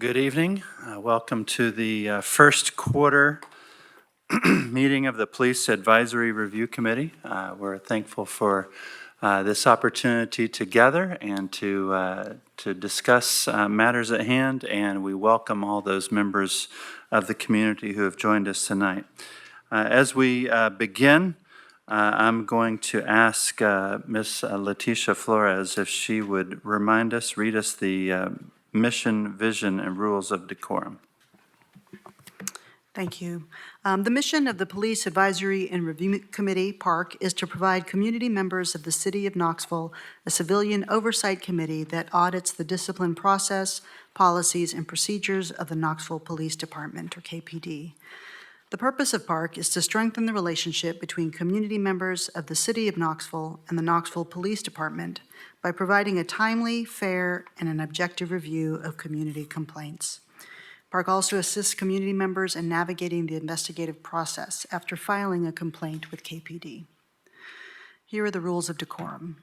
Good evening. Welcome to the first quarter meeting of the Police Advisory Review Committee. We're thankful for this opportunity to gather and to discuss matters at hand, and we welcome all those members of the community who have joined us tonight. As we begin, I'm going to ask Ms. Leticia Flores if she would read us the mission, vision, and rules of decorum. Thank you. The mission of the Police Advisory and Review Committee, Parc, is to provide community members of the City of Knoxville a civilian oversight committee that audits the discipline process, policies, and procedures of the Knoxville Police Department, or KPD. The purpose of Parc is to strengthen the relationship between community members of the City of Knoxville and the Knoxville Police Department by providing a timely, fair, and an objective review of community complaints. Parc also assists community members in navigating the investigative process after filing a complaint with KPD. Here are the rules of decorum.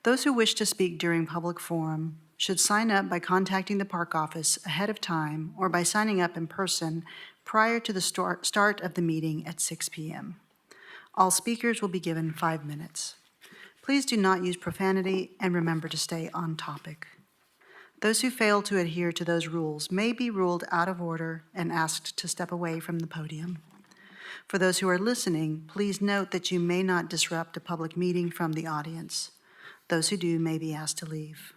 Those who wish to speak during public forum should sign up by contacting the Parc office ahead of time or by signing up in person prior to the start of the meeting at 6 p.m. All speakers will be given 5 minutes. Please do not use profanity and remember to stay on topic. Those who fail to adhere to those rules may be ruled out of order and asked to step away from the podium. For those who are listening, please note that you may not disrupt a public meeting from the audience. Those who do may be asked to leave.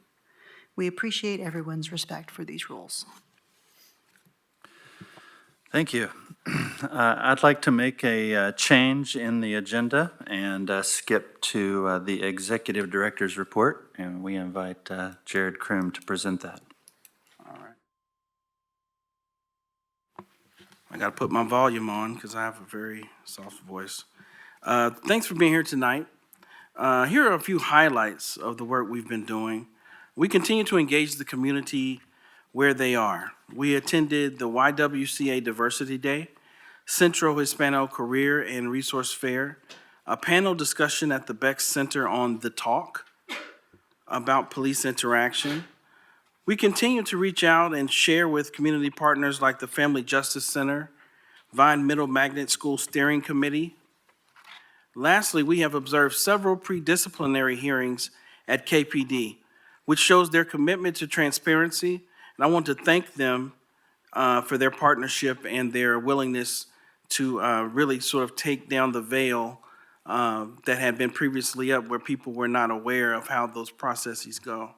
We appreciate everyone's respect for these rules. Thank you. I'd like to make a change in the agenda and skip to the Executive Director's report, and we invite Jared Kroom to present that. All right. I got to put my volume on because I have a very soft voice. Thanks for being here tonight. Here are a few highlights of the work we've been doing. We continue to engage the community where they are. We attended the YWCA Diversity Day, Central Hispano Career and Resource Fair, a panel discussion at the Beck Center on The Talk about police interaction. We continue to reach out and share with community partners like the Family Justice Center, Vine Middle Magnet School Steering Committee. Lastly, we have observed several pre-disciplinary hearings at KPD, which shows their commitment to transparency. And I want to thank them for their partnership and their willingness to really sort of take down the veil that had been previously up where people were not aware of how those processes go.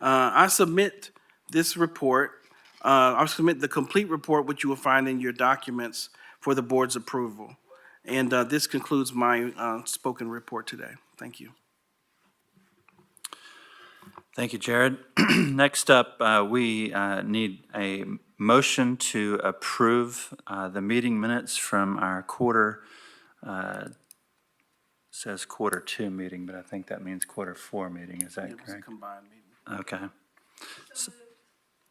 I submit this report. I'll submit the complete report, which you will find in your documents for the board's approval. And this concludes my spoken report today. Thank you. Thank you, Jared. Next up, we need a motion to approve the meeting minutes from our says quarter 2 meeting, but I think that means quarter 4 meeting. Is that It was a correct? combined meeting. Okay.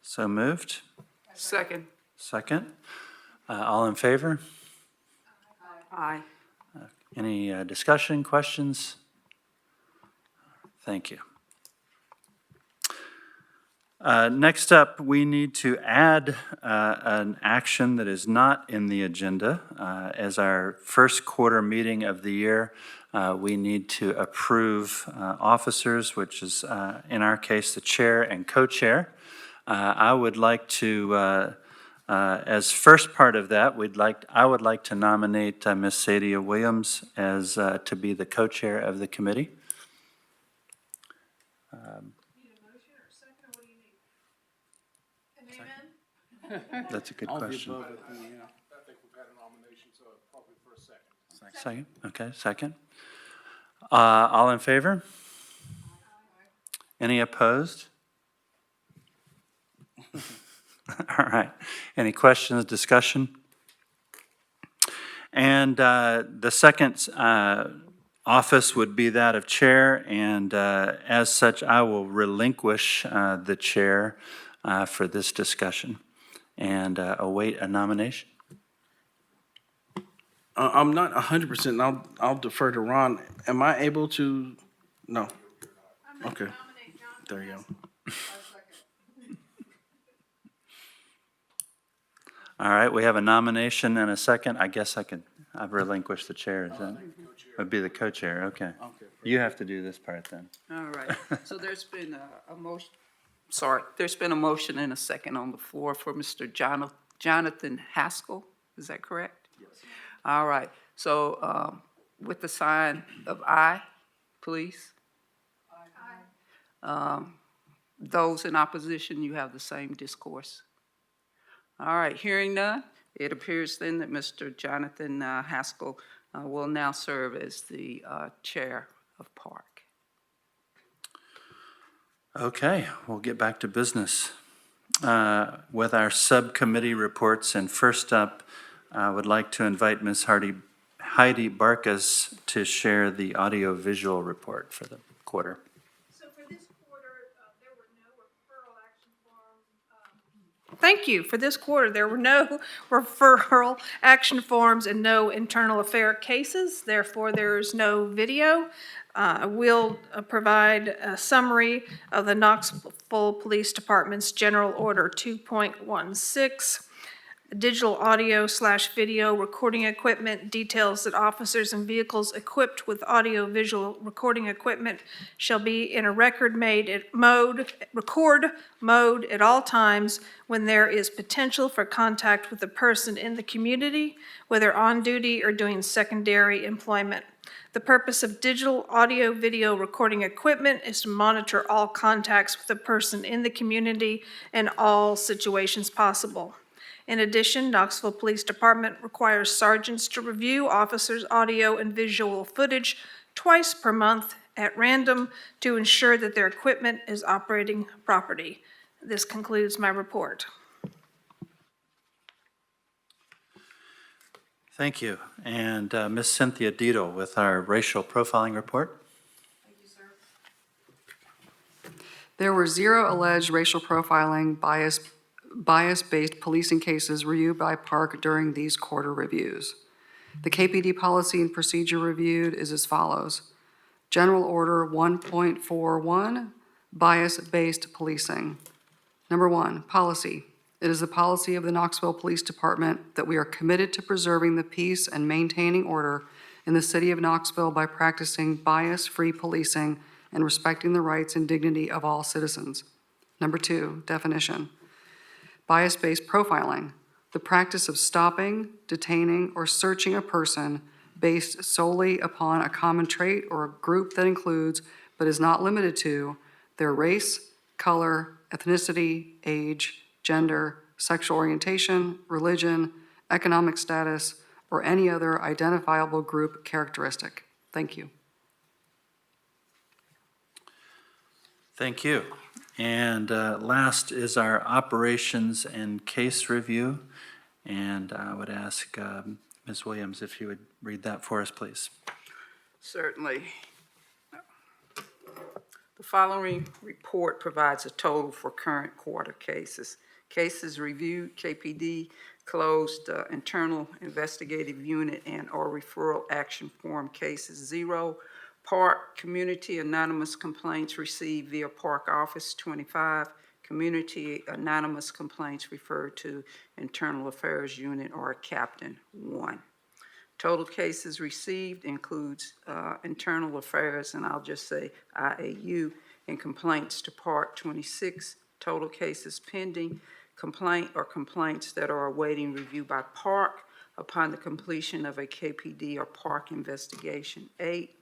So moved. Second. Second. All in favor? Aye. Any discussion, questions? Thank you. Next up, we need to add an action that is not in the agenda. As our first quarter meeting of the year, we need to approve officers, which is, in our case, the chair and co-chair. I would like to, as first part of that, I would like to nominate Ms. Sadia Williams as to be the co-chair of the committee. That's a good question. All of the above, I think we've had a nomination, so probably for a second. Second, okay, second. All in favor? Any opposed? All right. Any questions, discussion? And the second office would be that of chair, and as such, I will relinquish the chair for this discussion and await a nomination. I'm not 100%. I'll defer to Ron. Am I able to? No. Okay. There you go. All right, we have a nomination and a second. I guess I've relinquished the chair. Is that, would be the co-chair, okay. Okay. You have to do this part then. All right, so there's been a motion, there's been a motion and a second on the floor for Mr. Jonathan Haskell, is that correct? Yes. All right, so with the sign of aye, please. Aye. Those in opposition, you have the same discourse. All right, hearing none, it appears then that Mr. Jonathan Haskell will now serve as the chair of Park. Okay, we'll get back to business with our subcommittee reports. And first up, I would like to invite Ms. Heidi Barkas to share the audio-visual report for the quarter. So for this quarter, there were no referral action forms. Thank you. For this quarter, there were no referral action forms and no internal affair cases. Therefore, there is no video. We'll provide a summary of the Knoxville Police Department's General Order 2.16. Digital audio/video recording equipment details that officers and vehicles equipped with audio-visual recording equipment shall be in a record mode at all times when there is potential for contact with a person in the community, whether on duty or doing secondary employment. The purpose of digital audio-video recording equipment is to monitor all contacts with a person in the community in all situations possible. In addition, Knoxville Police Department requires sergeants to review officers' audio and visual footage twice per month at random to ensure that their equipment is operating properly. This concludes my report. Thank you. And Ms. Cynthia Dietel with our racial profiling report. Thank you, sir. There were 0 alleged racial profiling bias-based policing cases reviewed by Parc during these quarter reviews. The KPD policy and procedure reviewed is as follows. General Order 1.41, bias-based policing. Number 1, policy. It is the policy of the Knoxville Police Department that we are committed to preserving the peace and maintaining order in the city of Knoxville by practicing bias-free policing and respecting the rights and dignity of all citizens. Number 2, definition. Bias-based profiling, the practice of stopping, detaining, or searching a person based solely upon a common trait or a group that includes, but is not limited to, their race, color, ethnicity, age, gender, sexual orientation, religion, economic status, or any other identifiable group characteristic. Thank you. Thank you. And last is our operations and case review. And I would ask Ms. Williams if you would read that for us, please. Certainly. The following report provides a total for current quarter cases. Cases reviewed, KPD closed internal investigative unit and or referral action form cases 0. Park community anonymous complaints received via Park office 25. Community anonymous complaints referred to internal affairs unit or captain 1. Total cases received includes internal affairs, and I'll just say IAU, and complaints to Park 26. Total cases pending, complaint or complaints that are awaiting review by Park upon the completion of a KPD or Park investigation 8.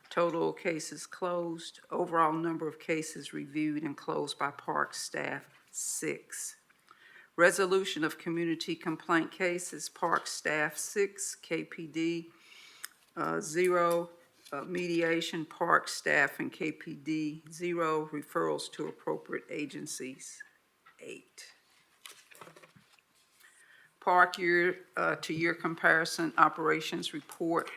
Total cases closed, overall number of cases reviewed and closed by Park staff 6. Resolution of community complaint cases, Park staff 6, KPD 0, mediation, Park staff and KPD 0, referrals to appropriate agencies 8. Park year-to-year comparison operations report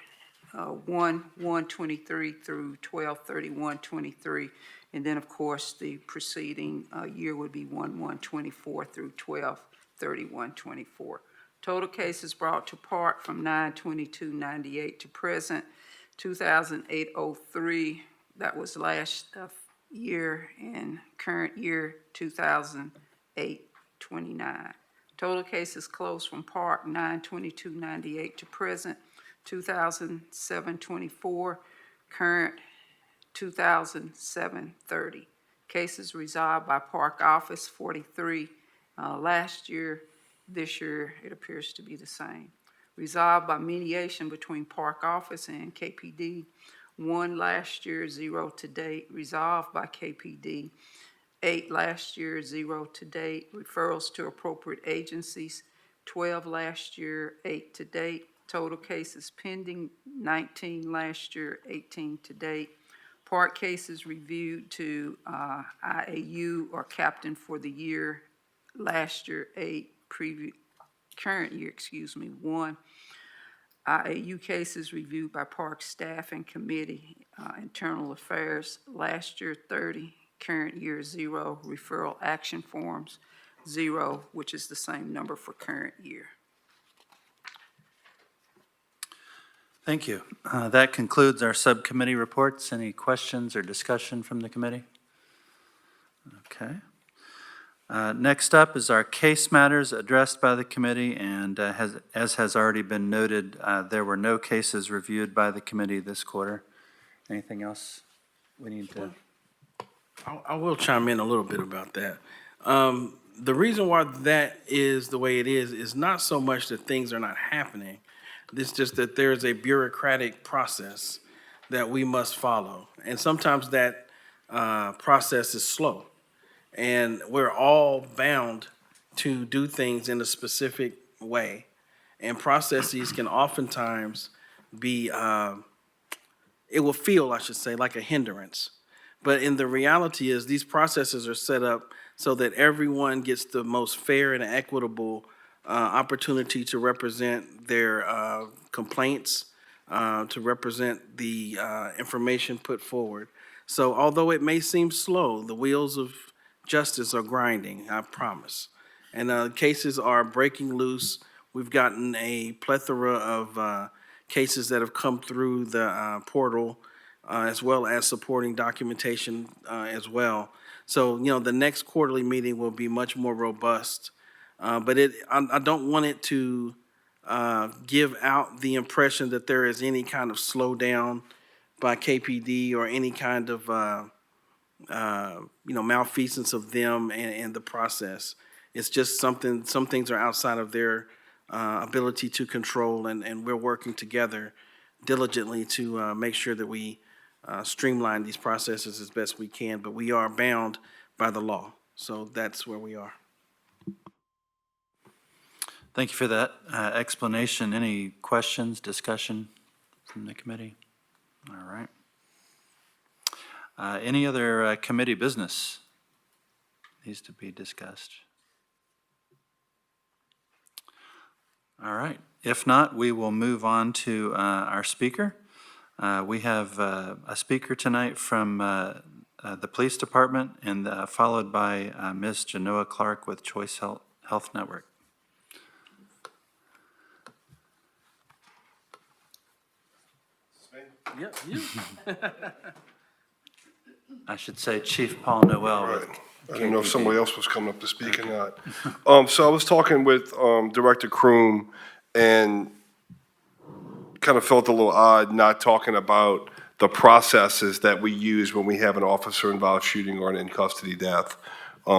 1/1/23 through 12/31/23, and then of course the preceding year would be 1/1/24 through 12/31/24. Total cases brought to Park from 9/22/98 to present 2,803. That was last year, and current year 2008-29. Total cases closed from Parc 9/22/98 to present 2007-24, current 2007-30. Cases resolved by Parc Office 43 last year. This year, it appears to be the same. Resolved by mediation between Parc Office and KPD, 1 last year, 0 to date. Resolved by KPD, 8 last year, 0 to date. Referrals to appropriate agencies, 12 last year, 8 to date. Total cases pending, 19 last year, 18 to date. Parc cases reviewed to IAU or captain for the year, last year, 8, current year, 1. IAU cases reviewed by Parc staff and committee, internal affairs, last year, 30, current year, 0. Referral action forms, 0, which is the same number for current year. Thank you. That concludes our subcommittee reports. Any questions or discussion from the committee? Okay. Next up is our case matters addressed by the committee, and as has already been noted, there were no cases reviewed by the committee this quarter. Anything else we need to? I will chime in a little bit about that. The reason why that is the way it is not so much that things are not happening. It's just that there's a bureaucratic process that we must follow. And sometimes that process is slow. And we're all bound to do things in a specific way. And processes can oftentimes be, it will feel, I should say, like a hindrance. But in the reality is these processes are set up so that everyone gets the most fair and equitable opportunity to represent their complaints, to represent the information put forward. So although it may seem slow, the wheels of justice are grinding, I promise. And cases are breaking loose. We've gotten a plethora of cases that have come through the portal, as well as supporting documentation as well. So, the next quarterly meeting will be much more robust. But I don't want it to give out the impression that there is any kind of slowdown by KPD or any kind of malfeasance of them and the process. It's just some things are outside of their ability to control, and we're working together diligently to make sure that we streamline these processes as best we can, but we are bound by the law. So that's where we are. Thank you for that explanation. Any questions, discussion from the committee? All right. Any other committee business needs to be discussed? All right. If not, we will move on to our speaker. We have a speaker tonight from the police department, and followed by Ms. Genoa Clark with Choice Health Network. Yep, you. I should say Chief Paul Noel. Right. With I didn't know if KPD. somebody else was coming up to speak or not. So I was talking with Director Kroom and kind of felt a little odd not talking about the processes that we use when we have an officer-involved shooting or an in-custody death.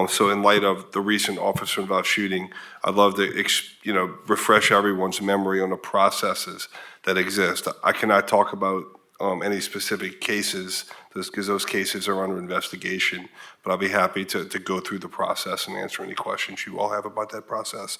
So in light of the recent officer-involved shooting, I'd love to, refresh everyone's memory on the processes that exist. I cannot talk about any specific cases, because those cases are under investigation, but I'll be happy to go through the process and answer any questions you all have about that process.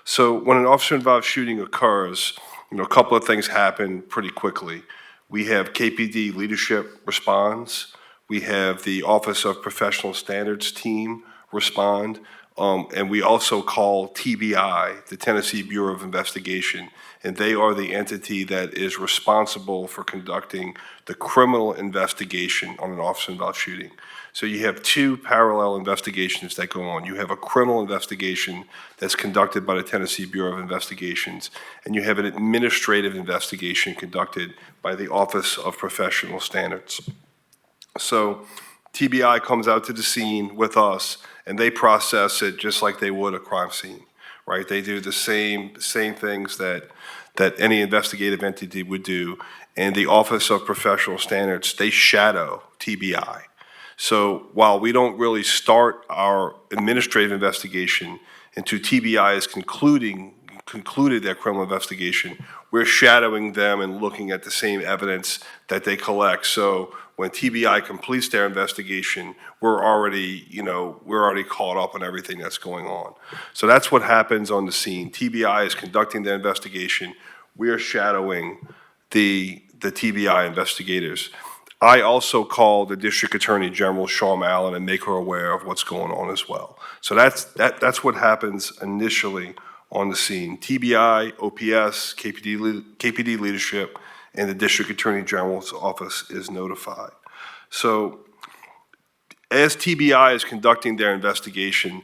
So when an officer-involved shooting occurs, a couple of things happen pretty quickly. We have KPD leadership responds. We have the Office of Professional Standards team respond. And we also call TBI, the Tennessee Bureau of Investigation, and they are the entity that is responsible for conducting the criminal investigation on an officer-involved shooting. So you have two parallel investigations that go on. You have a criminal investigation that's conducted by the Tennessee Bureau of Investigations, and you have an administrative investigation conducted by the Office of Professional Standards. So TBI comes out to the scene with us, and they process it just like they would a crime scene. right? They do the same things that any investigative entity would do. And the Office of Professional Standards, they shadow TBI. So while we don't really start our administrative investigation until TBI is concluded their criminal investigation, we're shadowing them and looking at the same evidence that they collect. So when TBI completes their investigation, we're already caught up on everything that's going on. So that's what happens on the scene. TBI is conducting their investigation. We're shadowing the TBI investigators. I also call the District Attorney General, Sean Allen, and make her aware of what's going on as well. So that's what happens initially on the scene. TBI, OPS, KPD leadership, and the District Attorney General's office is notified. So as TBI is conducting their investigation,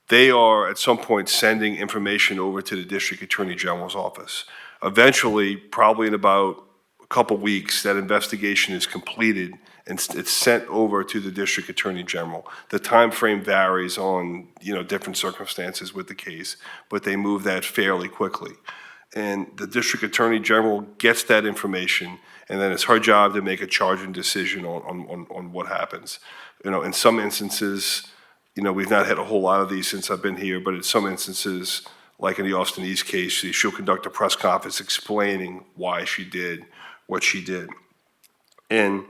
they are at some point sending information over to the District Attorney General's office. Eventually, probably in about a couple weeks, that investigation is completed and it's sent over to the District Attorney General. The time frame varies on, different circumstances with the case, but they move that fairly quickly. And the District Attorney General gets that information, and then it's her job to make a charging decision on what happens. In some instances, we've not had a whole lot of these since I've been here, but in some instances, like in the Austin East case, she'll conduct a press conference explaining why she did what she did. And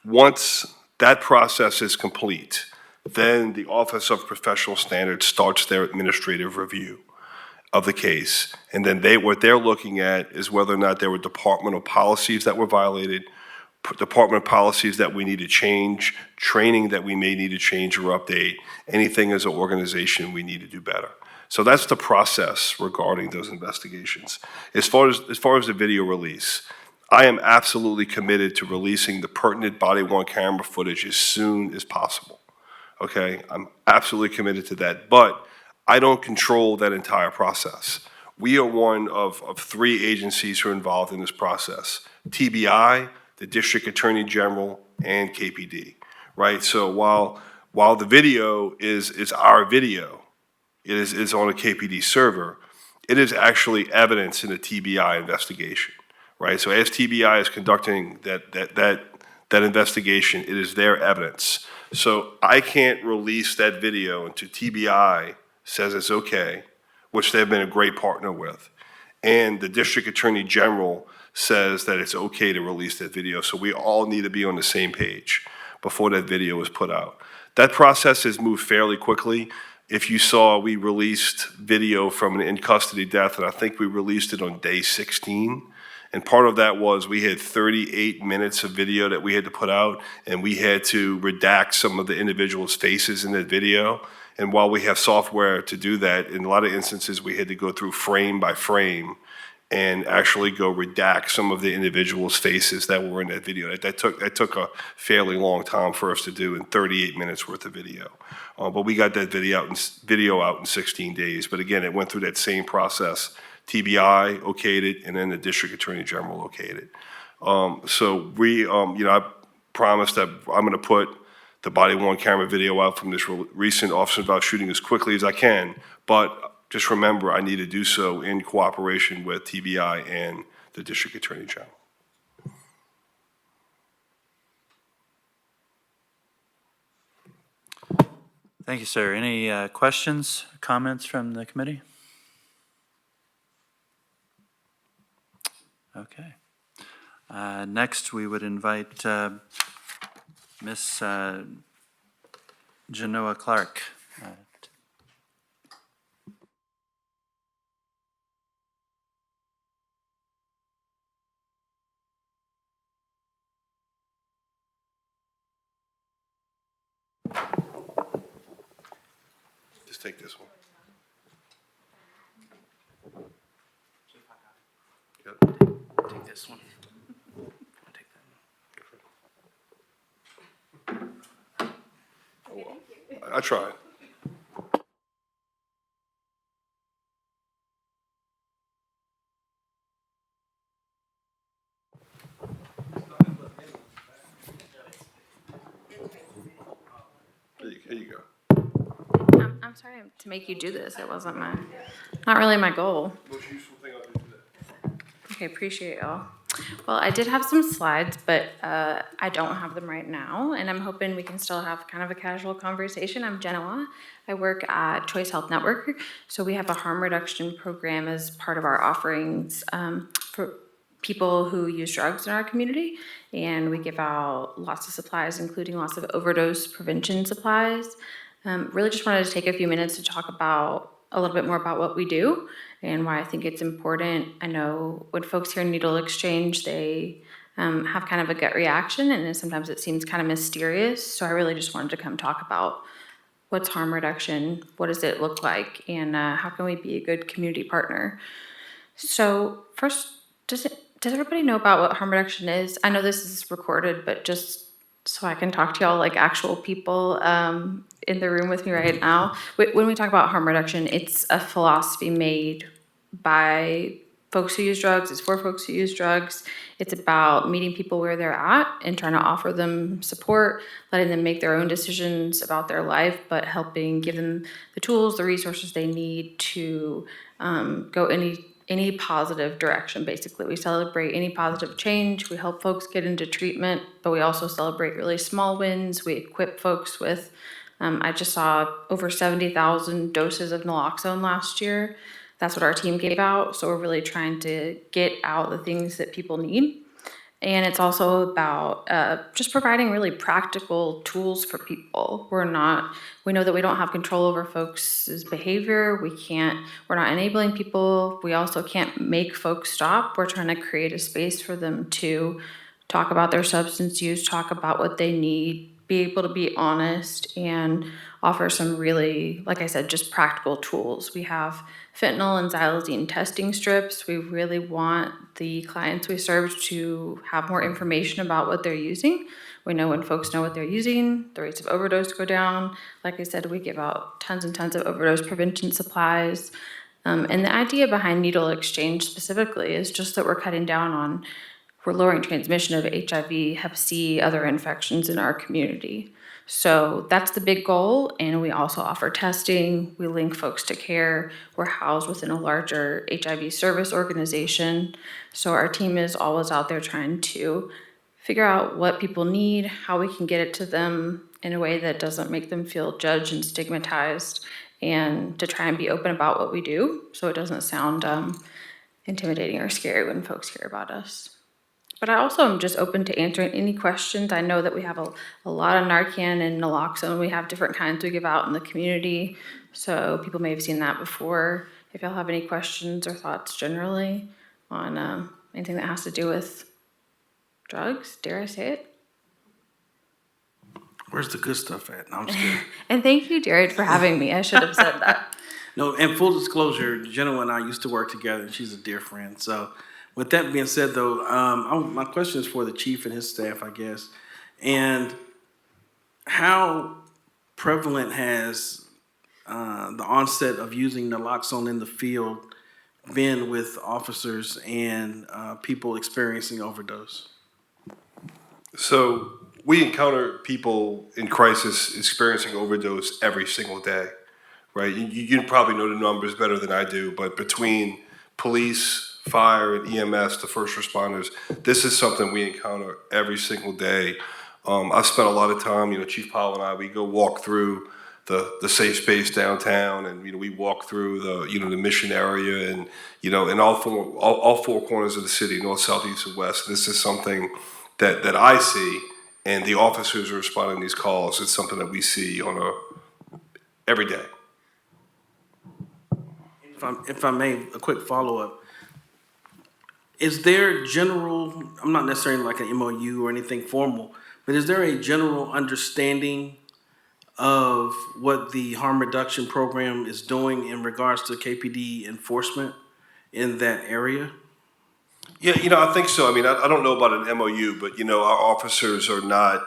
once that process is complete, then the Office of Professional Standards starts their administrative review of the case. And then what they're looking at is whether or not there were departmental policies that were violated, department policies that we need to change, training that we may need to change or update, anything as an organization we need to do better. So that's the process regarding those investigations. As far as the video release, I am absolutely committed to releasing the pertinent body-worn camera footage as soon as possible. Okay, I'm absolutely committed to that, but I don't control that entire process. We are one of 3 agencies who are involved in this process: TBI, the District Attorney General, and KPD, right? So while the video is our video, it is on a KPD server, it is actually evidence in a TBI investigation, right? So as TBI is conducting that investigation, it is their evidence. So I can't release that video until TBI says it's okay, which they've been a great partner with, and the District Attorney General says that it's okay to release that video. So we all need to be on the same page before that video is put out. That process has moved fairly quickly. If you saw, we released video from an in-custody death, and I think we released it on day 16. And part of that was we had 38 minutes of video that we had to put out, and we had to redact some of the individuals' faces in that video. And while we have software to do that, in a lot of instances, we had to go through frame by frame and actually go redact some of the individuals' faces that were in that video. That took a fairly long time for us to do in 38 minutes worth of video. But we got that video out in 16 days. But again, it went through that same process. TBI okayed it, and then the District Attorney General okayed it. So I promised that I'm going to put the body-worn camera video out from this recent officer-involved shooting as quickly as I can. But just remember, I need to do so in cooperation with TBI and the District Attorney General. Thank you, sir. Any questions, comments from the committee? Okay. Next, we would invite Ms. Genoa Clark. Just take this one. Take this one. I'll take that one. I tried. Here you go. I'm sorry to make you do this. It wasn't mine. Not really my goal. Most useful thing I'll do today. Okay, appreciate y'all. Well, I did have some slides, but I don't have them right now, and I'm hoping we can still have kind of a casual conversation. I'm Genoa. I work at Choice Health Network, so we have a harm reduction program as part of our offerings for people who use drugs in our community, and we give out lots of supplies, including lots of overdose prevention supplies. Really just wanted to take a few minutes to talk about a little bit more about what we do and why I think it's important. I know when folks hear needle exchange, they have kind of a gut reaction, and then sometimes it seems kind of mysterious. So I really just wanted to come talk about what's harm reduction, what does it look like, and how can we be a good community partner. So first, does everybody know about what harm reduction is? I know this is recorded, but just so I can talk to y'all like actual people in the room with me right now. When we talk about harm reduction, it's a philosophy made by folks who use drugs. It's for folks who use drugs. It's about meeting people where they're at and trying to offer them support, letting them make their own decisions about their life, but helping give them the tools, the resources they need to go any positive direction. Basically, we celebrate any positive change. We help folks get into treatment, but we also celebrate really small wins. We equip folks with I just saw over 70,000 doses of naloxone last year. That's what our team gave out. So we're really trying to get out the things that people need. And it's also about just providing really practical tools for people. We know that we don't have control over folks' behavior. We're not enabling people. We also can't make folks stop. We're trying to create a space for them to talk about their substance use, talk about what they need, be able to be honest, and offer some really, like I said, just practical tools. We have fentanyl and xylazine testing strips. We really want the clients we serve to have more information about what they're using. We know when folks know what they're using, the rates of overdose go down. Like I said, we give out tons and tons of overdose prevention supplies. And the idea behind needle exchange specifically is just that we're lowering transmission of HIV, Hep C, other infections in our community. So that's the big goal, and we also offer testing. We link folks to care. We're housed within a larger HIV service organization. So our team is always out there trying to figure out what people need, how we can get it to them in a way that doesn't make them feel judged and stigmatized, and to try and be open about what we do so it doesn't sound intimidating or scary when folks hear about us. But I also am just open to answering any questions. I know that we have a lot of Narcan and naloxone. We have different kinds we give out in the community. So people may have seen that before. If y'all have any questions or thoughts generally on anything that has to do with drugs, dare I say it? Where's the good stuff at? No, I'm just kidding. And thank you, Jared, for having me. I should have said that. No, and full disclosure, Jenna and I used to work together, and she's a dear friend. So with that being said, though, my question is for the chief and his staff, I guess. And how prevalent has the onset of using naloxone in the field been with officers and people experiencing overdose? So we encounter people in crisis experiencing overdose every single day, right? You probably know the numbers better than I do, but between police, fire, and EMS, the first responders, this is something we encounter every single day. I've spent a lot of time, Chief Powell and I, we go walk through the safe space downtown, and we walk through the mission area, and in all four corners of the city, north, south, east, and west. This is something that I see, and the officers are responding to these calls. It's something that we see every day. If I may, a quick follow-up. Is there general, I'm not necessarily like an MOU or anything formal, but is there a general understanding of what the harm reduction program is doing in regards to KPD enforcement in that area? Yeah, I think so. I mean, I don't know about an MOU, but, our officers are not,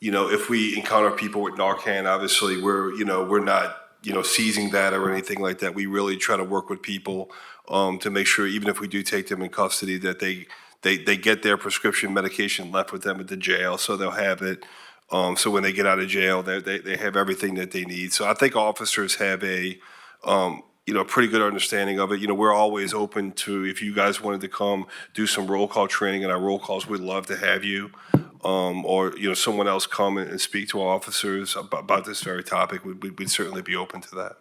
if we encounter people with Narcan, obviously we're not, seizing that or anything like that. We really try to work with people to make sure, even if we do take them in custody, that they get their prescription medication left with them at the jail, so they'll have it. So when they get out of jail, they have everything that they need. So I think officers have a a pretty good understanding of it. We're always open to, if you guys wanted to come do some roll call training in our roll calls, we'd love to have you. Or, someone else come and speak to our officers about this very topic. We'd certainly be open to that.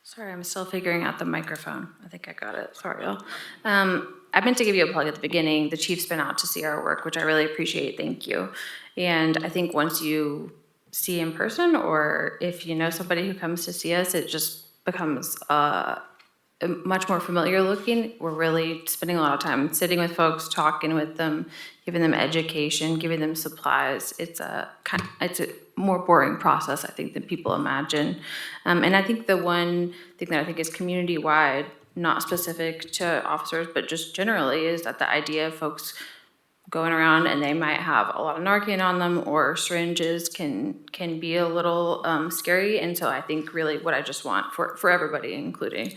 Sorry, I'm still figuring out the microphone. I think I got it. Sorry, y'all. I meant to give you a plug at the beginning. The chief's been out to see our work, which I really appreciate. Thank you. And I think once you see in person, or if you know somebody who comes to see us, it just becomes much more familiar looking. We're really spending a lot of time sitting with folks, talking with them, giving them education, giving them supplies. It's a more boring process, I think, than people imagine. And I think the one thing that I think is community-wide, not specific to officers, but just generally, is that the idea of folks going around and they might have a lot of Narcan on them or syringes can be a little scary. And so I think really what I just want for everybody, including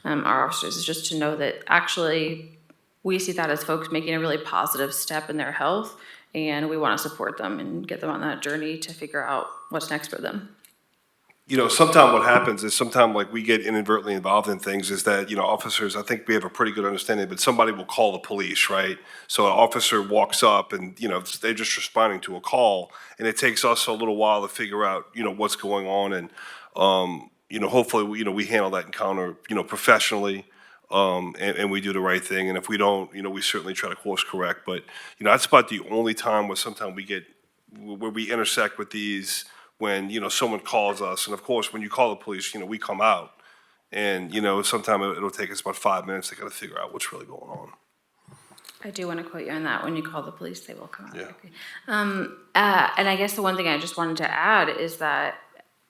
our officers, is just to know that actually we see that as folks making a really positive step in their health, and we want to support them and get them on that journey to figure out what's next for them. Sometimes what happens is sometimes like we get inadvertently involved in things is that, officers, I think we have a pretty good understanding, but somebody will call the police, right? So an officer walks up and, they're just responding to a call, and it takes us a little while to figure out, what's going on. And, hopefully, we handle that encounter, professionally, and we do the right thing. And if we don't, we certainly try to course correct. But, that's about the only time where sometimes where we intersect with these, when, someone calls us. And of course, when you call the police, we come out. And, sometimes it'll take us about 5 minutes to kind of figure out what's really going on. I do want to quote you on that. When you call the police, they will come out. Yeah. Okay. And I guess the one thing I just wanted to add is that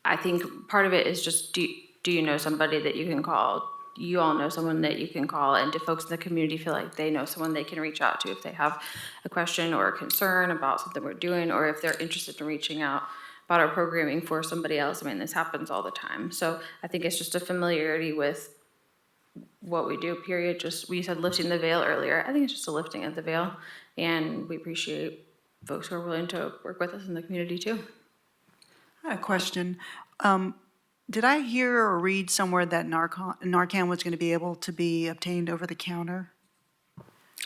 I think part of it is just, do you know somebody that you can call? You all know someone that you can call, and do folks in the community feel like they know someone they can reach out to if they have a question or a concern about something we're doing, or if they're interested in reaching out about our programming for somebody else? I mean, this happens all the time. So I think it's just a familiarity with what we do, period. Just, we said lifting the veil earlier. I think it's just a lifting of the veil, and we appreciate folks who are willing to work with us in the community too. I have a question. Did I hear or read somewhere that Narcan was going to be able to be obtained over the counter?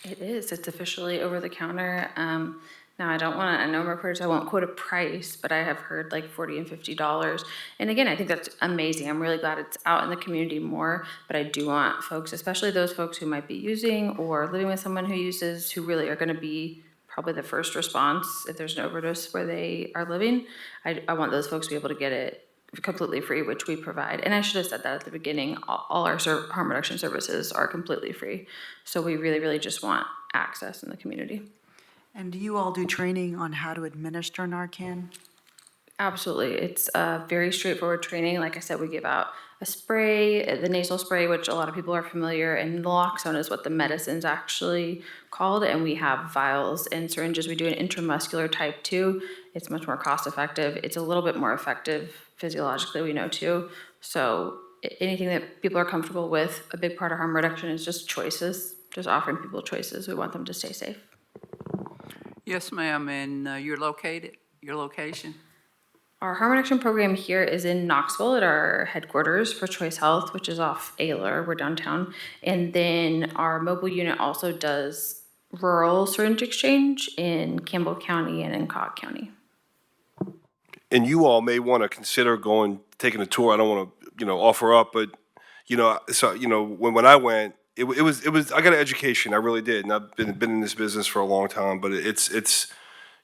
It is. It's officially over the counter. Now, I know reporters, I won't quote a price, but I have heard like $40 and $50. And again, I think that's amazing. I'm really glad it's out in the community more, but I do want folks, especially those folks who might be using or living with someone who uses, who really are going to be probably the first response if there's an overdose where they are living. I want those folks to be able to get it completely free, which we provide. And I should have said that at the beginning. All our harm reduction services are completely free. So we really, really just want access in the community. And do you all do training on how to administer Narcan? Absolutely. It's very straightforward training. Like I said, we give out a spray, the nasal spray, which a lot of people are familiar, and naloxone is what the medicine's actually called. And we have vials and syringes. We do an intramuscular type 2. It's much more cost effective. It's a little bit more effective physiologically, we know too. So anything that people are comfortable with, a big part of harm reduction is just choices, just offering people choices. We want them to stay safe. Yes, ma'am, and your location? Our harm reduction program here is in Knoxville at our headquarters for Choice Health, which is off Ayler. We're downtown. And then our mobile unit also does rural syringe exchange in Campbell County and in Cobb County. And you all may want to consider taking a tour. I don't want to, offer up, but, when I went, it was, I got an education. I really did. And I've been in this business for a long time, but it's,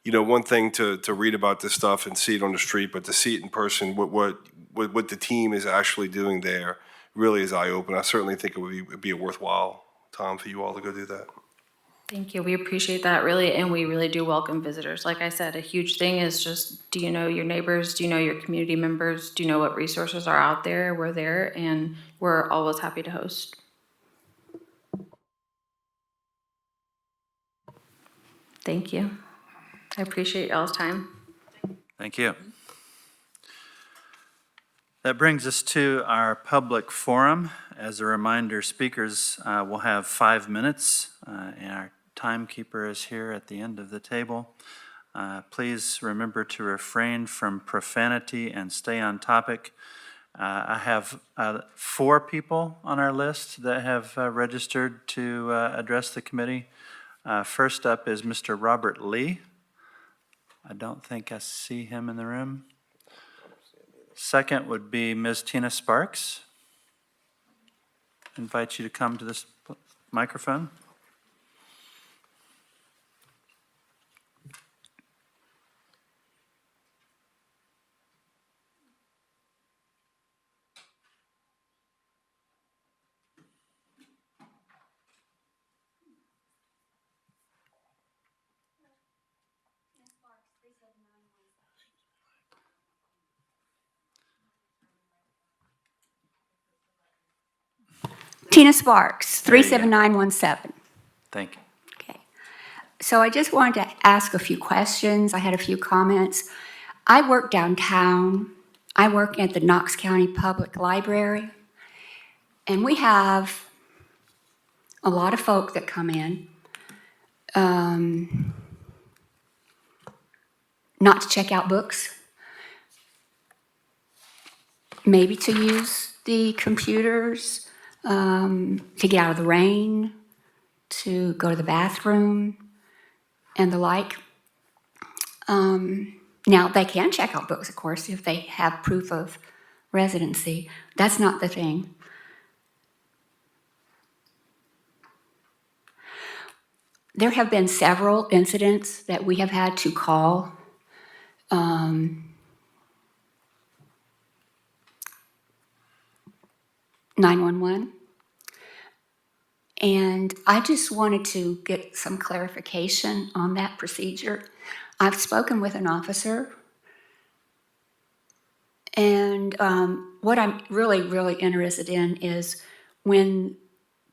one thing to read about this stuff and see it on the street, but to see it in person, what the team is actually doing there really is eye-opening. I certainly think it would be a worthwhile time for you all to go do that. Thank you. We appreciate that, really, and we really do welcome visitors. Like I said, a huge thing is just, do you know your neighbors? Do you know your community members? Do you know what resources are out there? We're there, and we're always happy to host. Thank you. I appreciate y'all's time. Thank you. That brings us to our public forum. As a reminder, speakers will have 5 minutes, and our timekeeper is here at the end of the table. Please remember to refrain from profanity and stay on topic. I have 4 people on our list that have registered to address the committee. First up is Mr. Robert Lee. I don't think I see him in the room. Second would be Ms. Tina Sparks. Invite you to come to this microphone. Tina Sparks, There you go. 37917. Thank you. Okay. So I just wanted to ask a few questions. I had a few comments. I work downtown. I work at the Knox County Public Library. And we have a lot of folk that come in, not to check out books, maybe to use the computers, to get out of the rain, to go to the bathroom, and the like. Now, they can check out books, of course, if they have proof of residency. That's not the thing. There have been several incidents that we have had to call 911. And I just wanted to get some clarification on that procedure. I've spoken with an officer, and what I'm really, really interested in is when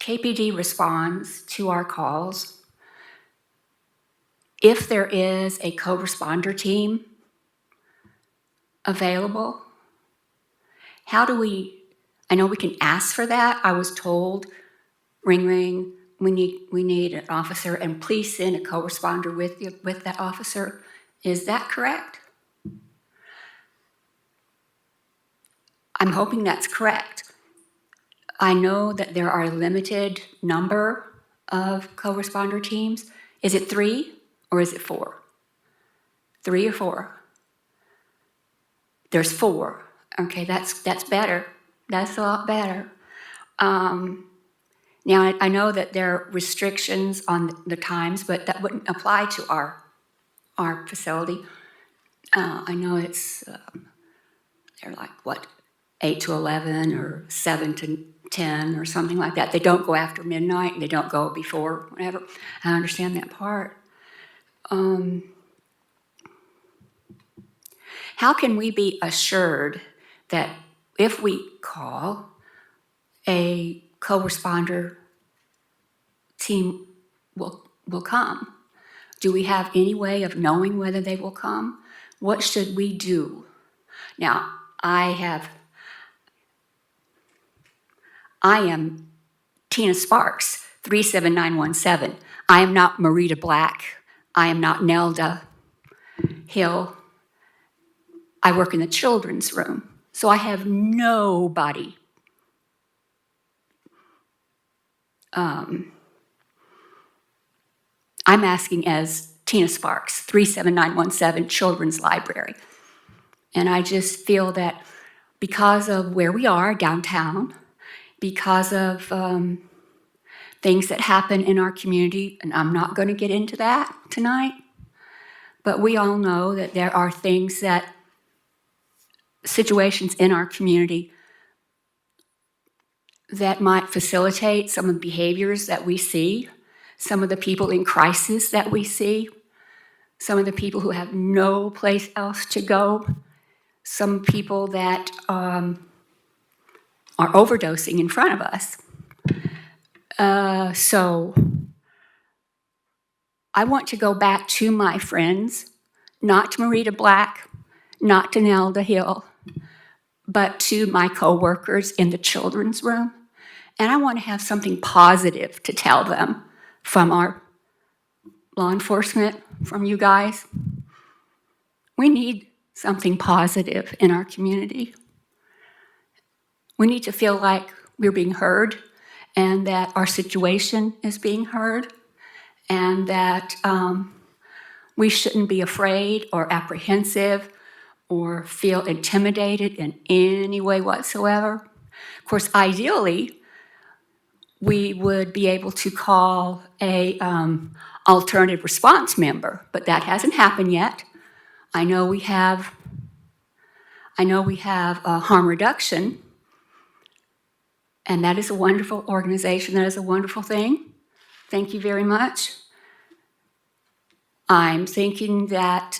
KPD responds to our calls, if there is a co-responder team available, how do we, I know we can ask for that. I was told, ring, ring, we need an officer, and please send a co-responder with you, with that officer. Is that correct? I'm hoping that's correct. I know that there are a limited number of co-responder teams. Is it 3 or is it 4? 3 or 4? There's 4. Okay, that's better. That's a lot better. Now, I know that there are restrictions on the times, but that wouldn't apply to our facility. I know it's, they're like, what, 8 to 11 or 7 to 10 or something like that. They don't go after midnight, and they don't go before, whatever. I understand that part. How can we be assured that if we call, a co-responder team will come? Do we have any way of knowing whether they will come? What should we do? Now, I am Tina Sparks, 37917. I am not Marita Black. I am not Nelda Hill. I work in the children's room, so I have nobody. I'm asking as Tina Sparks, 37917 Children's Library. And I just feel that because of where we are downtown, because of things that happen in our community, and I'm not going to get into that tonight, but we all know that there are things that, situations in our community that might facilitate some of the behaviors that we see, some of the people in crisis that we see, some of the people who have no place else to go, some people that are overdosing in front of us. So I want to go back to my friends, not to Marita Black, not to Nelda Hill, but to my coworkers in the children's room. And I want to have something positive to tell them from our law enforcement, from you guys. We need something positive in our community. We need to feel like we're being heard and that our situation is being heard and that we shouldn't be afraid or apprehensive or feel intimidated in any way whatsoever. Of course, ideally, we would be able to call a alternative response member, but that hasn't happened yet. I know we have harm reduction, and that is a wonderful organization. That is a wonderful thing. Thank you very much. I'm thinking that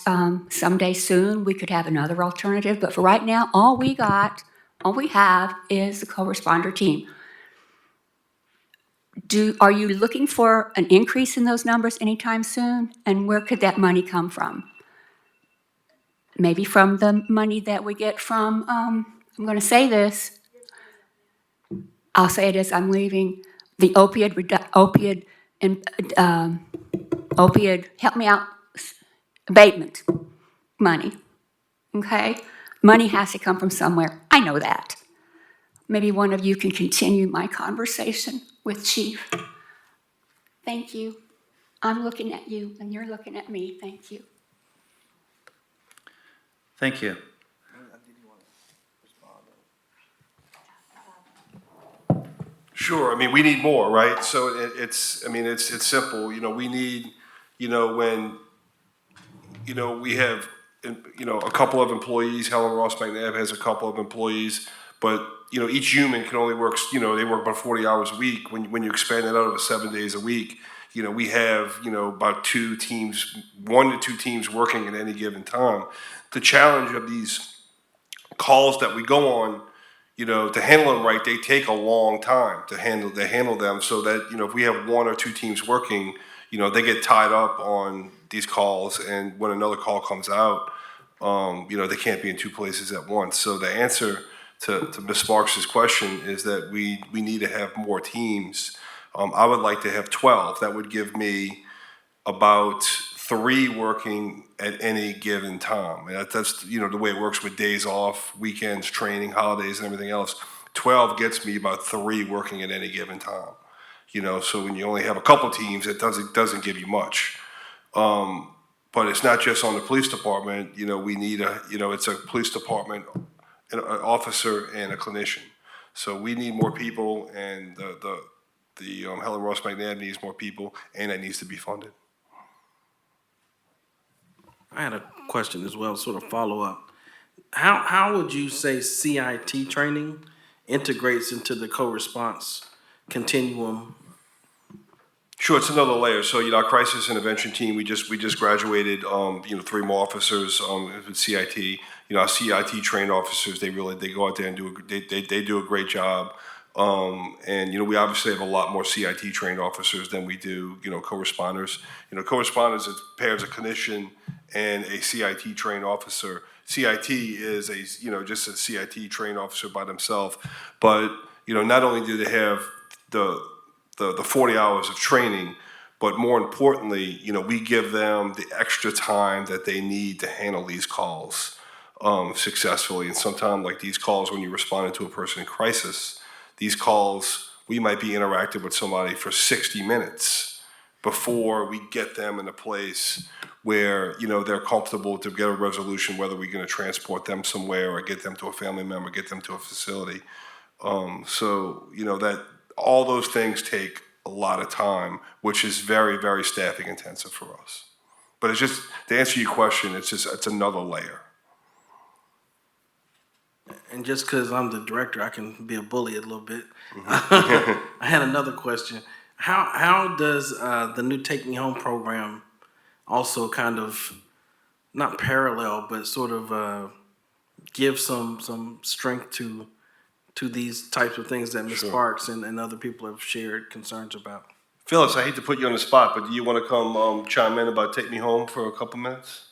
someday soon we could have another alternative, but for right now, all we have is the co-responder team. Are you looking for an increase in those numbers anytime soon? And where could that money come from? Maybe from the money that we get from, I'm going to say this. I'll say it as I'm leaving. The opioid, help me out, abatement money, okay? Money has to come from somewhere. I know that. Maybe one of you can continue my conversation with Chief. Thank you. I'm looking at you and you're looking at me. Thank you. Thank you. Sure, I mean, we need more, right? So it's simple, we need, when, we have, a couple of employees, Helen Ross McNabb has a couple of employees, but, each human can only work, they work about 40 hours a week. When you expand it out over 7 days a week, we have, about 1 to 2 teams working at any given time. The challenge of these calls that we go on, to handle them right, they take a long time to handle them, so that, if we have 1 or 2 teams working, they get tied up on these calls, and when another call comes out, they can't be in 2 places at once. So the answer to Ms. Sparks' question is that we need to have more teams. I would like to have 12. That would give me about 3 working at any given time. And that's the way it works with days off, weekends, training, holidays, and everything else. 12 gets me about 3 working at any given time. So when you only have a couple teams, it doesn't give you much. But it's not just on the police department. We need it's a police department, an officer, and a clinician. So we need more people, and the Helen Ross McNabb needs more people, and that needs to be funded. I had a question as well, sort of follow up. How would you say CIT training integrates into the co-response continuum? Sure, it's another layer. So, our crisis intervention team, we just graduated, 3 more officers with CIT. Our CIT trained officers, they go out there and they do a great job. And we obviously have a lot more CIT trained officers than we do, co-responders. Co-responders, it pairs a clinician and a CIT trained officer. CIT is just a CIT trained officer by themselves, but not only do they have the 40 hours of training, but more importantly, we give them the extra time that they need to handle these calls successfully. And sometimes, like these calls, when you're responding to a person in crisis, these calls, we might be interacting with somebody for 60 minutes before we get them in a place where, they're comfortable to get a resolution, whether we're going to transport them somewhere or get them to a family member, get them to a facility. That all those things take a lot of time, which is very, very staffing intensive for us. But it's just, to answer your question, it's another layer. And just because I'm the director, I can be a bully a little bit. I had another question. How does the new Take Me Home program also kind of, not parallel, but sort of give some strength to these types of things that Ms. Sure. Parks and other people have shared concerns about? Phyllis, I hate to put you on the spot, but do you want to come chime in about Take Me Home for a couple minutes?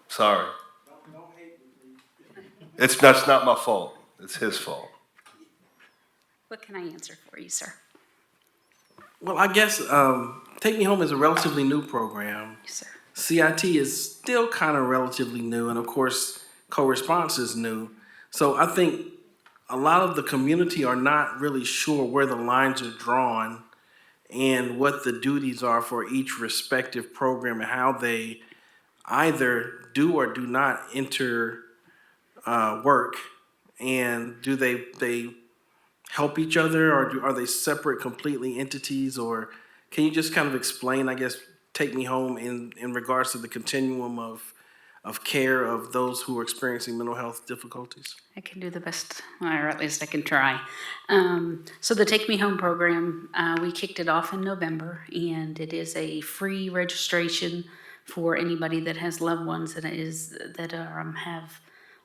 Sorry. That's not my fault. It's his fault. What can I answer for you, sir? Well, I guess Take Me Home is a relatively new program. Yes, sir. CIT is still kind of relatively new, and of course, co-response is new. So I think a lot of the community are not really sure where the lines are drawn and what the duties are for each respective program and how they either do or do not enter work. And do they help each other, or are they separate completely entities? Or can you just kind of explain, I guess, take me home in regards to the continuum of care of those who are experiencing mental health difficulties? I can do the best, or at least I can try. So the Take Me Home program, we kicked it off in November, and it is a free registration for anybody that has loved ones that have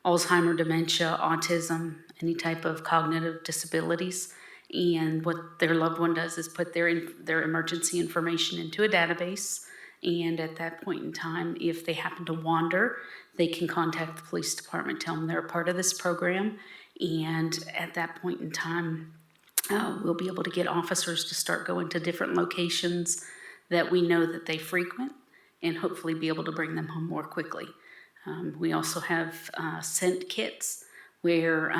Alzheimer, dementia, autism, any type of cognitive disabilities. And what their loved one does is put their emergency information into a database. And at that point in time, if they happen to wander, they can contact the police department, tell them they're a part of this program. And at that point in time, we'll be able to get officers to start going to different locations that we know that they frequent and hopefully be able to bring them home more quickly. We also have scent kits where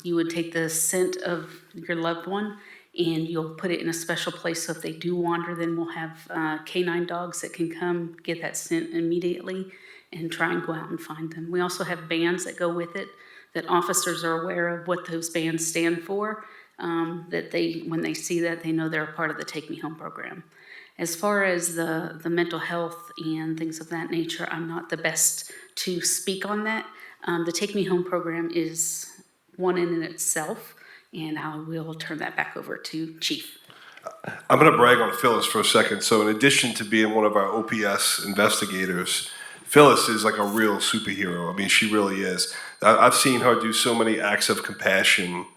you would take the scent of your loved one and you'll put it in a special place. So if they do wander, then we'll have canine dogs that can come get that scent immediately and try and go out and find them. We also have bands that go with it that officers are aware of what those bands stand for, that when they see that, they know they're a part of the Take Me Home program. As far as the mental health and things of that nature, I'm not the best to speak on that. The Take Me Home program is one in itself, and I will turn that back over to Chief. I'm going to brag on Phyllis for a second. So in addition to being one of our OPS investigators, Phyllis is like a real superhero. I mean, she really is. I've seen her do so many acts of compassion,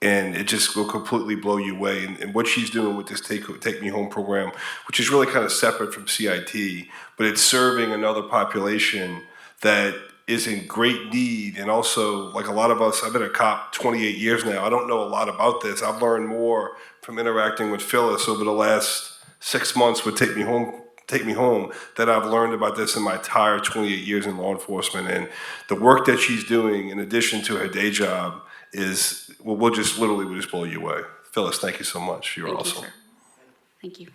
and it just will completely blow you away. And what she's doing with this Take Me Home program, which is really kind of separate from CIT, but it's serving another population that is in great need. And also, like a lot of us, I've been a cop 28 years now. I don't know a lot about this. I've learned more from interacting with Phyllis over the last 6 months with Take Me Home that I've learned about this in my entire 28 years in law enforcement. And the work that she's doing in addition to her day job is, well, we'll just blow you away. Phyllis, thank you so much. You're awesome. Thank you, sir. Thank you.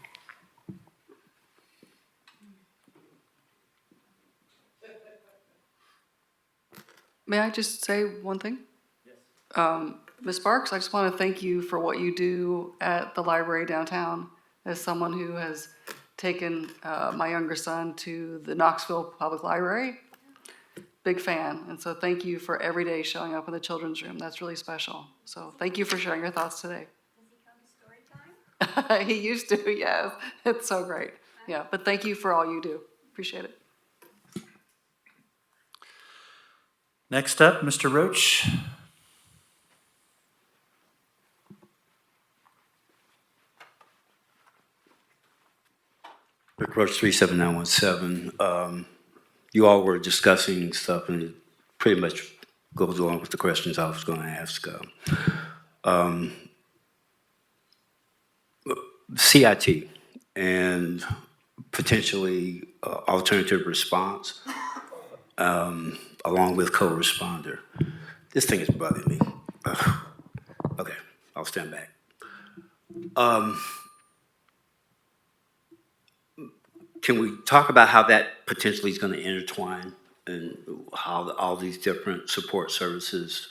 May I just say one thing? Yes. Ms. Sparks, I just want to thank you for what you do at the library downtown. As someone who has taken my younger son to the Knoxville Public Library, big fan. And so thank you for every day showing up in the children's room. That's really special. So thank you for sharing your thoughts today. Does he come to story time? He used to, yes. It's so great. Yeah, but thank you for all you do. Appreciate it. Next up, Mr. Roach. Rick Roach, 37917. You all were discussing stuff, and it pretty much goes along with the questions I was going to ask. CIT and potentially alternative response, along with co-responder. This thing is bugging me. Okay, I'll stand back. Can we talk about how that potentially is going to intertwine and how all these different support services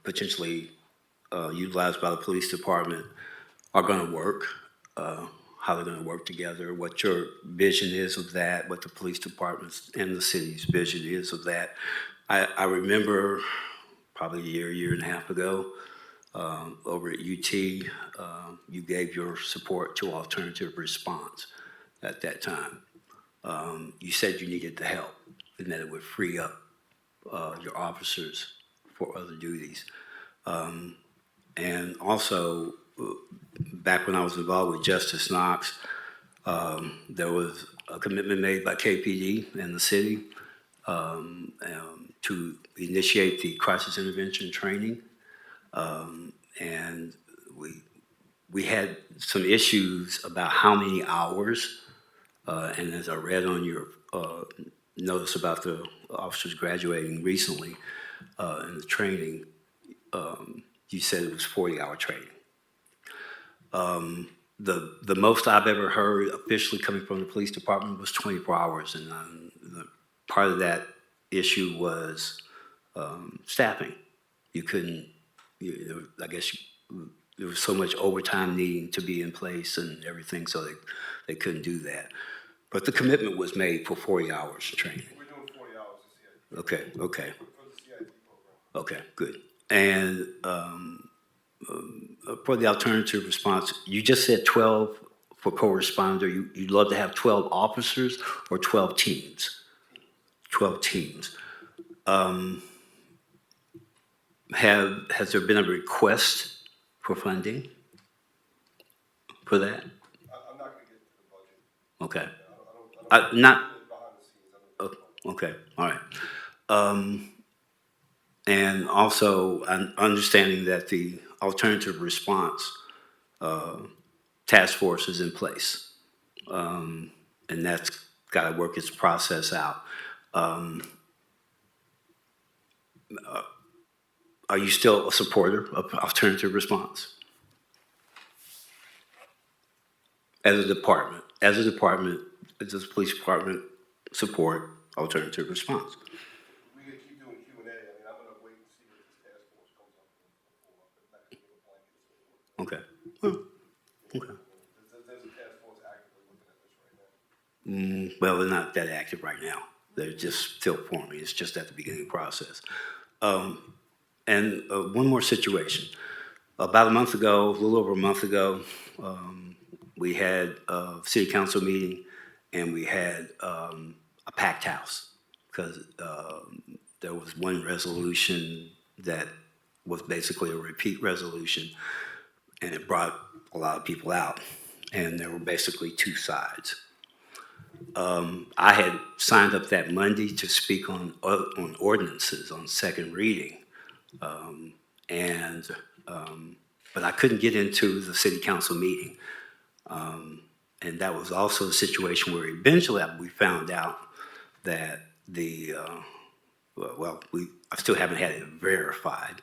potentially utilized by the police department are going to work, how they're going to work together, what your vision is of that, what the police department's and the city's vision is of that. I remember probably a year and a half ago, over at UT, you gave your support to alternative response at that time. You said you needed the help and that it would free up your officers for other duties. And also, back when I was involved with Justice Knox, there was a commitment made by KPD and the city to initiate the crisis intervention training. And we had some issues about how many hours, and as I read on your notice about the officers graduating recently in the training, you said it was 40-hour training. The most I've ever heard officially coming from the police department was 24 hours, and part of that issue was staffing. You couldn't, I guess there was so much overtime needing to be in place and everything, so they couldn't do that. But the commitment was made for 40 hours of training. We're doing 40 hours this year. Okay. For the CID program. Okay, good. And for the alternative response, you just said 12 for co-responder. You'd love to have 12 officers or 12 teams? 12 teams. Has there been a request for funding for that? I'm not going to get into the budget. Okay. I don't Not, behind the scenes. I don't okay, all right. And also, I'm understanding that the alternative response task force is in place. And that's got to work its process out. Are you still a supporter of alternative response? As a department, does the police department support alternative response? We're going to keep doing Q&A. I mean, I'm going to wait and see what this task force comes up with before. I'm not going to give a blanket. Okay. Okay. There's a task force actively looking at this right now. Well, they're not that active right now. They're just still forming. It's just at the beginning process. And one more situation. About a month ago, a little over a month ago, we had a city council meeting and we had a packed house because there was one resolution that was basically a repeat resolution, and it brought a lot of people out, and there were basically two sides. I had signed up that Monday to speak on ordinances on second reading, but I couldn't get into the city council meeting. And that was also a situation where eventually we found out that I still haven't had it verified,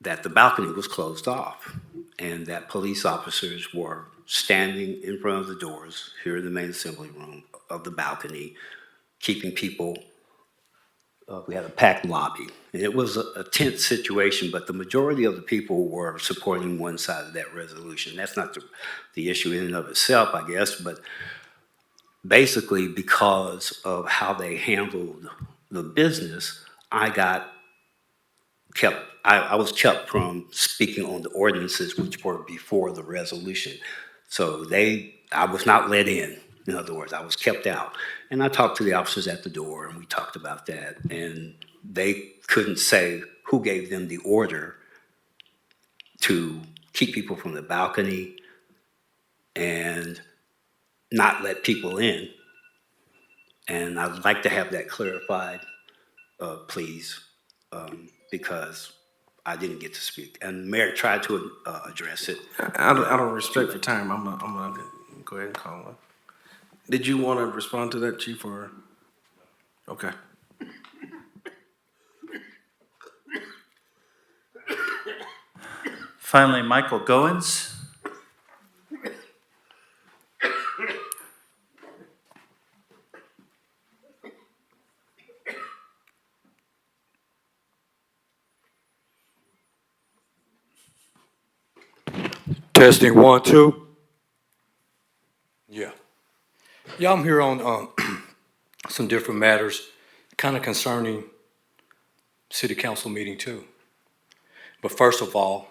that the balcony was closed off and that police officers were standing in front of the doors here in the main assembly room of the balcony, keeping people. We had a packed lobby, and it was a tense situation, but the majority of the people were supporting one side of that resolution. That's not the issue in and of itself, I guess, but basically because of how they handled the business, I was kept from speaking on the ordinances which were before the resolution. So I was not let in other words, I was kept out. And I talked to the officers at the door, and we talked about that, and they couldn't say who gave them the order to keep people from the balcony and not let people in. And I'd like to have that clarified, please, because I didn't get to speak. And the mayor tried to address it. Out of respect for time, I'm gonna go ahead and call one. Did you want to respond to that, Chief, or? Okay. Finally, Michael Goins. Testing 1, 2. Yeah. Yeah, I'm here on some different matters, kind of concerning city council meeting too. But first of all,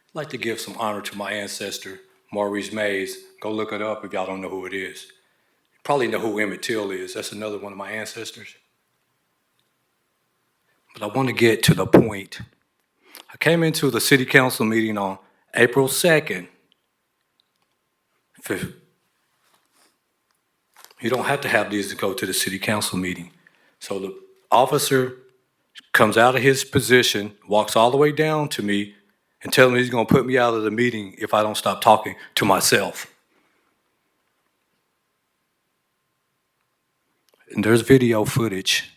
I'd like to give some honor to my ancestor, Maurice Mays. Go look it up if y'all don't know who it is. You probably know who Emmett Till is. That's another one of my ancestors. But I want to get to the point. I came into the city council meeting on April 2nd. You don't have to have these to go to the city council meeting. So the officer comes out of his position, walks all the way down to me, and tells me he's going to put me out of the meeting if I don't stop talking to myself. and there's video footage.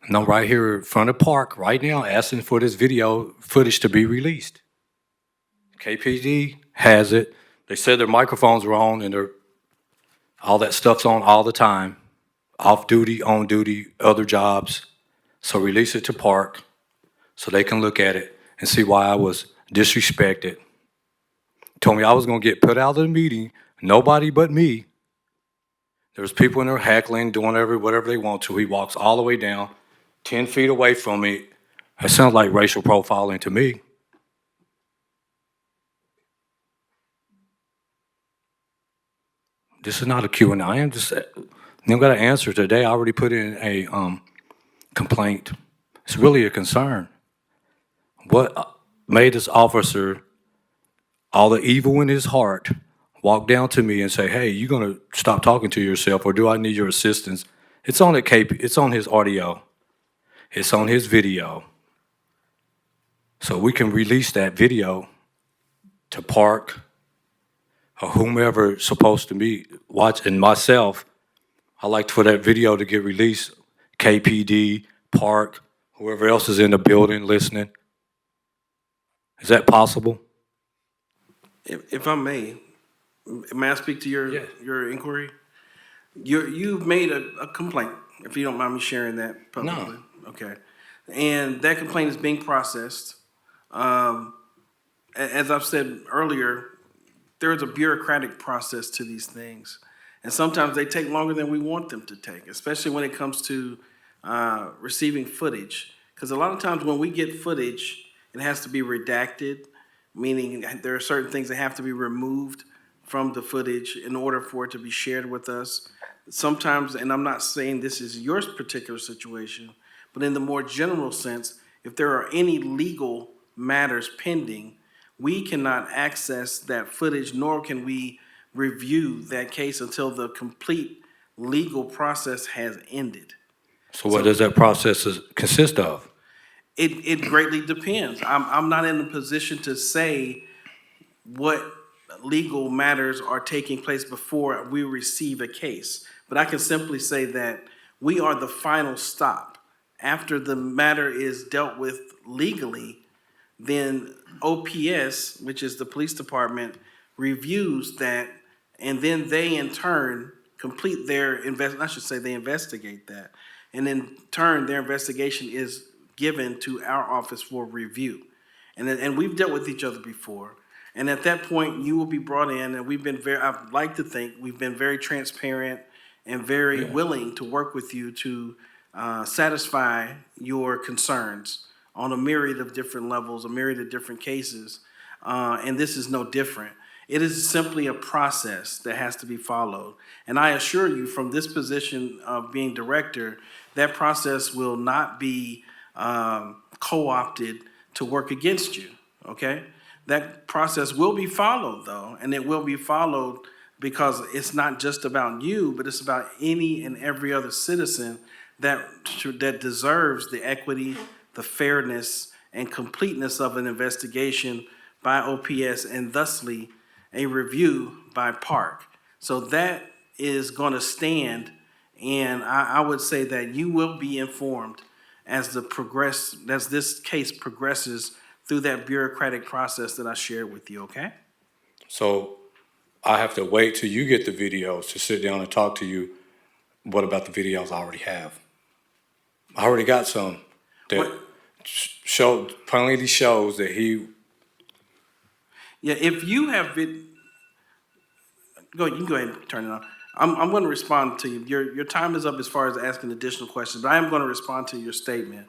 And I'm right here in front of Park right now asking for this video footage to be released. KPD has it. They said their microphones were on and all that stuff's on all the time. Off duty, on duty, other jobs. So release it to Park so they can look at it and see why I was disrespected. Told me I was gonna get put out of the meeting, nobody but me. There was people in there heckling, doing whatever they want to. He walks all the way down, 10 feet away from me. That sounds like racial profiling to me. This is not a Q&A. I am just, I'm gonna answer today. I already put in a complaint. It's really a concern. What made this officer, all the evil in his heart, walk down to me and say, "Hey, you gonna stop talking to yourself, or do I need your assistance?" It's on it's on his audio. It's on his video. So we can release that video to Park or whomever supposed to be watch, and myself. I like for that video to get released. KPD, Park, whoever else is in the building listening. Is that possible? If I may I speak to Yeah. your inquiry? You've made a complaint, if you don't mind me sharing that publicly. No. Okay. And that complaint is being processed. As I've said earlier, there's a bureaucratic process to these things. And sometimes they take longer than we want them to take, especially when it comes to receiving footage. Because a lot of times when we get footage, it has to be redacted, meaning there are certain things that have to be removed from the footage in order for it to be shared with us. Sometimes, and I'm not saying this is your particular situation, but in the more general sense, if there are any legal matters pending, we cannot access that footage, nor can we review that case until the complete legal process has ended. So what does that process consist of? It greatly depends. I'm not in a position to say what legal matters are taking place before we receive a case. But I can simply say that we are the final stop. After the matter is dealt with legally, then OPS, which is the police department, reviews that, and then they in turn complete their I should say they investigate that. And in turn, their investigation is given to our office for review. And we've dealt with each other before. And at that point, you will be brought in, and we've been I'd like to think we've been very transparent and very willing to work with you to satisfy your concerns on a myriad of different levels, a myriad of different cases. And this is no different. It is simply a process that has to be followed. And I assure you, from this position of being director, that process will not be co-opted to work against you, okay? That process will be followed, though, and it will be followed because it's not just about you, but it's about any and every other citizen that deserves the equity, the fairness, and completeness of an investigation by OPS, and thusly a review by Park. So that is going to stand, and I would say that you will be informed as this case progresses through that bureaucratic process that I shared with you, okay? So I have to wait till you get the videos to sit down and talk to you. What about the videos I already have? I already got some that plainly shows that he. Yeah, if you have you can go ahead and turn it on. I'm going to respond to you. Your time is up as far as asking additional questions, but I am going to respond to your statement.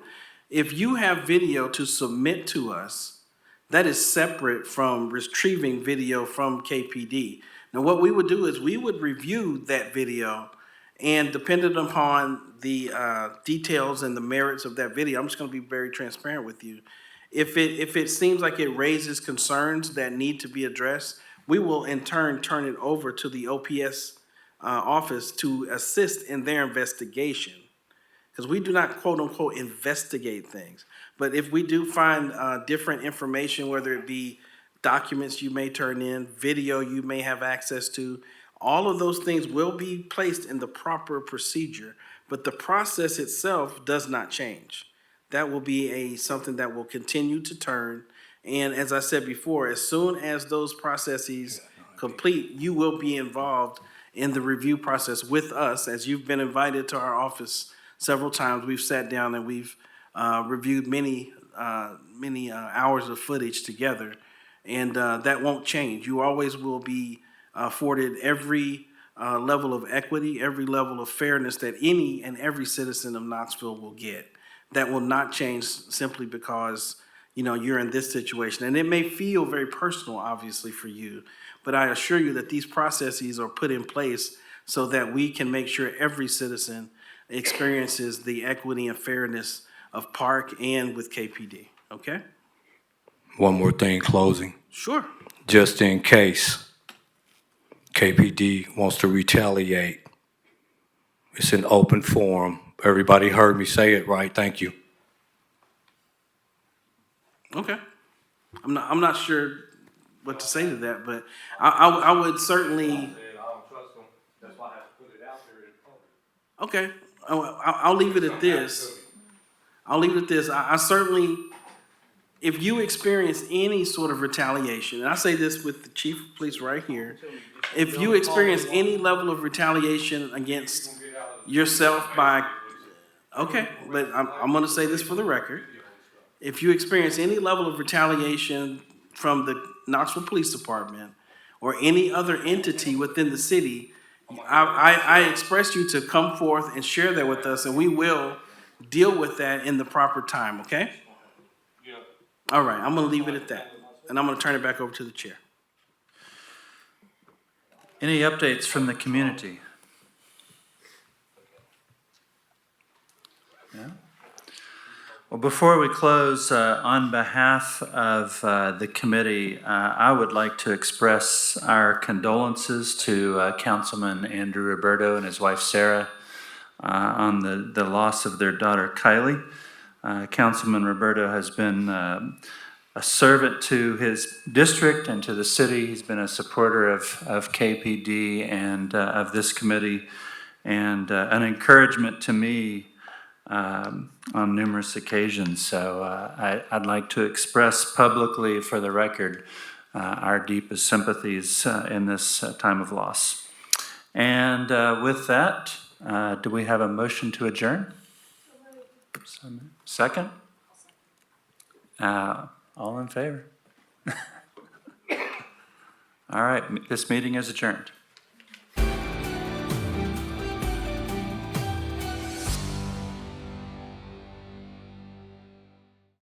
If you have video to submit to us, that is separate from retrieving video from KPD. Now, what we would do is we would review that video, and depending upon the details and the merits of that video, I'm just going to be very transparent with you. If it seems like it raises concerns that need to be addressed, we will in turn turn it over to the OPS office to assist in their investigation. Because we do not quote unquote investigate things. But if we do find different information, whether it be documents you may turn in, video you may have access to, All of those things will be placed in the proper procedure, but the process itself does not change. That will be something that will continue to turn. And as I said before, as soon as those processes complete, you will be involved in the review process with us, as you've been invited to our office several times. We've sat down and we've reviewed many hours of footage together, and that won't change. You always will be afforded every level of equity, every level of fairness that any and every citizen of Knoxville will get. That will not change simply because, you know, you're in this situation. And it may feel very personal, obviously, for you, but I assure you that these processes are put in place so that we can make sure every citizen experiences the equity and fairness of Park and with KPD, okay? One more thing, closing. Sure. Just in case KPD wants to retaliate, it's an open forum. Everybody heard me say it right. Thank you. Okay. I'm not sure what to say to that, but I would certainly. Okay, I'll leave it at this. I certainly, if you experience any sort of retaliation, and I say this with the chief of police right here, if you experience any level of retaliation against yourself by, okay, but I'm gonna say this for the record. If you experience any level of retaliation from the Knoxville Police Department or any other entity within the city, I express you to come forth and share that with us, and we will deal with that in the proper time, okay? All right, I'm gonna leave it at that, and I'm gonna turn it back over to the chair. Any updates from the community? No? Well, before we close, on behalf of the committee, I would like to express our condolences to Councilman Andrew Roberto and his wife Sarah on the loss of their daughter Kylie. Councilman Roberto has been a servant to his district and to the city. He's been a supporter of KPD and of this committee, and an encouragement to me on numerous occasions. So I'd like to express publicly for the record our deepest sympathies in this time of loss. And with that, do we have a motion to adjourn? Second? All in favor? All right, this meeting is adjourned.